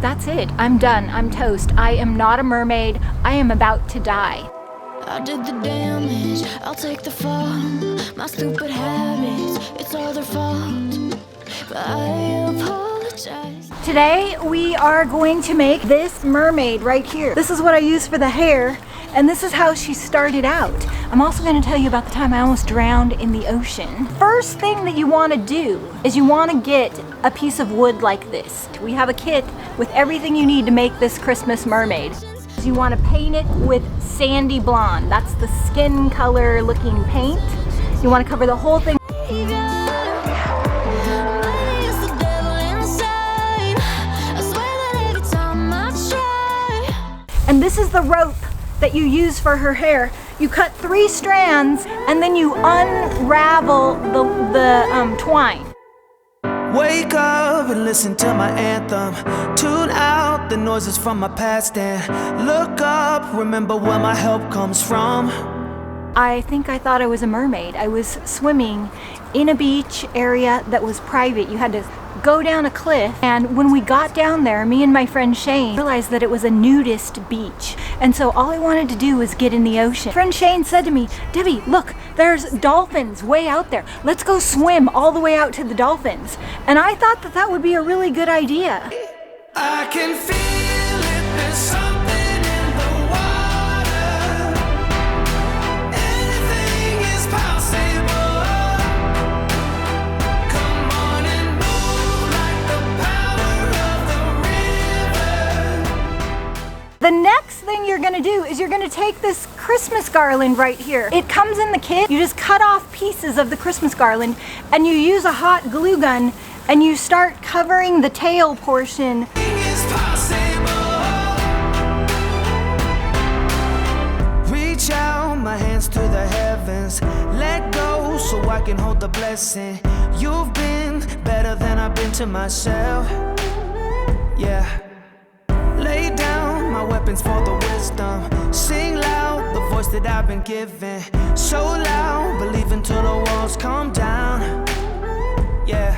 That's it. I'm done. I'm toast. I am not a mermaid. I am about to die. I did the damage, I'll take the fall. My stupid habits, it's all their fault. But I apologize. Today we are going to make this mermaid right here. This is what I use for the hair, and this is how she started out. I'm also going to tell you about the time I almost drowned in the ocean. First thing that you want to do is you want to get a piece of wood like this. We have a kit with everything you need to make this Christmas mermaid. You want to paint it with sandy blonde. That's the skin color looking paint. You want to cover the whole thing. And this is the rope that you use for her hair. You cut 3 strands and then you unravel the twine. Wake up and listen to my anthem. Tune out the noises from my past and look up, remember where my help comes from. I think I thought I was a mermaid. I was swimming in a beach area that was private. You had to go down a cliff, and when we got down there, me and my friend Shane realized that it was a nudist beach, and so all I wanted to do was get in the ocean. Friend Shane said to me, "Debbie, look, there's dolphins way out there. Let's go swim all the way out to the dolphins." And I thought that that would be a really good idea. I can feel it, there's something in the water. Anything is possible. Come on and move like the power of the river. The next thing you're gonna do is you're gonna take this Christmas garland right here. It comes in the kit. You just cut off pieces of the Christmas garland and you use a hot glue gun and you start covering the tail portion. Reach out my hands to the heavens. Let go so I can hold the blessing. You've been better than I've been to myself. Yeah. Lay down my weapons for the wisdom. Sing loud the voice that I've been given. So loud, believe until the walls come down. Yeah.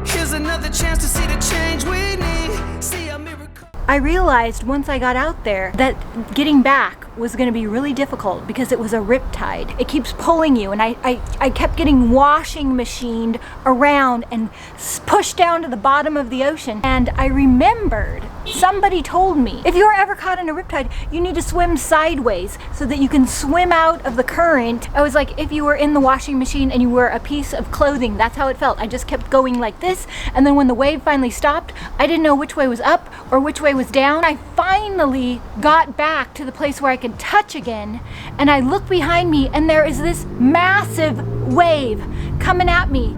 Here's another chance to see the change we need. See a miracle. I realized once I got out there that getting back was going to be really difficult because it was a riptide. It keeps pulling you, and I kept getting washing machined around and pushed down to the bottom of the ocean. And I remembered somebody told me, if you're ever caught in a riptide, you need to swim sideways so that you can swim out of the current. I was like, if you were in the washing machine and you were a piece of clothing, that's how it felt. I just kept going like this, and then when the wave finally stopped, I didn't know which way was up or which way was down. I finally got back to the place where I could touch again, and I look behind me and there is this massive wave coming at me.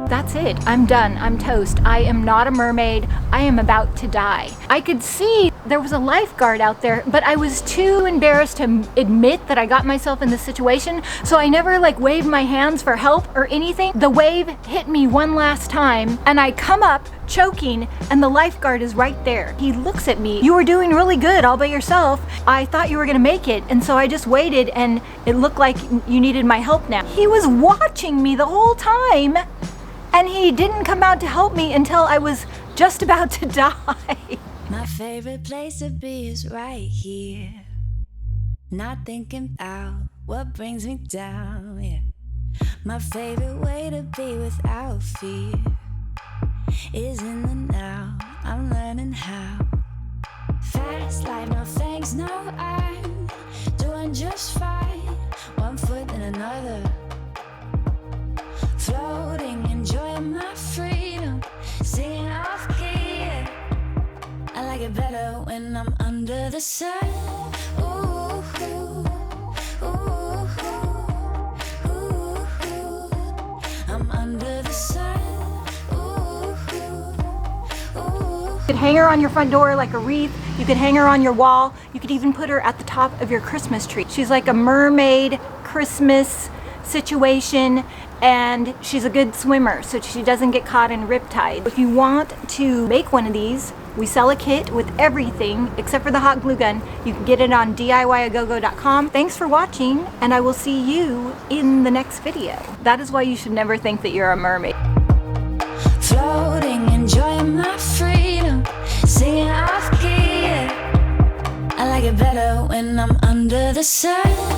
That's it. I'm done. I'm toast. I am not a mermaid. I am about to die. I could see there was a lifeguard out there, but I was too embarrassed to admit that I got myself in this situation, so I never waved my hands for help or anything. The wave hit me one last time, and I come up choking, and the lifeguard is right there. He looks at me. "You were doing really good all by yourself. I thought you were gonna make it, and so I just waited, and it looked like you needed my help now." He was watching me the whole time, and he didn't come out to help me until I was just about to die. My favorite place to be is right here. Not thinking about what brings me down, yeah. My favorite way to be without fear is in the now. I'm learning how. Fast life, no thanks, no, I'm doing just fine. One foot in another. Floating, enjoying my freedom, singing off key. I like it better when I'm under the sun. Ooh, ooh, ooh, ooh, ooh. I'm under the sun. Ooh, ooh, ooh. You could hang her on your front door like a wreath. You could hang her on your wall. You could even put her at the top of your Christmas tree. She's like a mermaid Christmas situation, and she's a good swimmer, so she doesn't get caught in riptide. If you want to make one of these, we sell a kit with everything except for the hot glue gun. You can get it on DIYagogo.com. Thanks for watching, and I will see you in the next video. That is why you should never think that you're a mermaid. Floating, enjoying my freedom, singing off key. I like it better when I'm under the sun.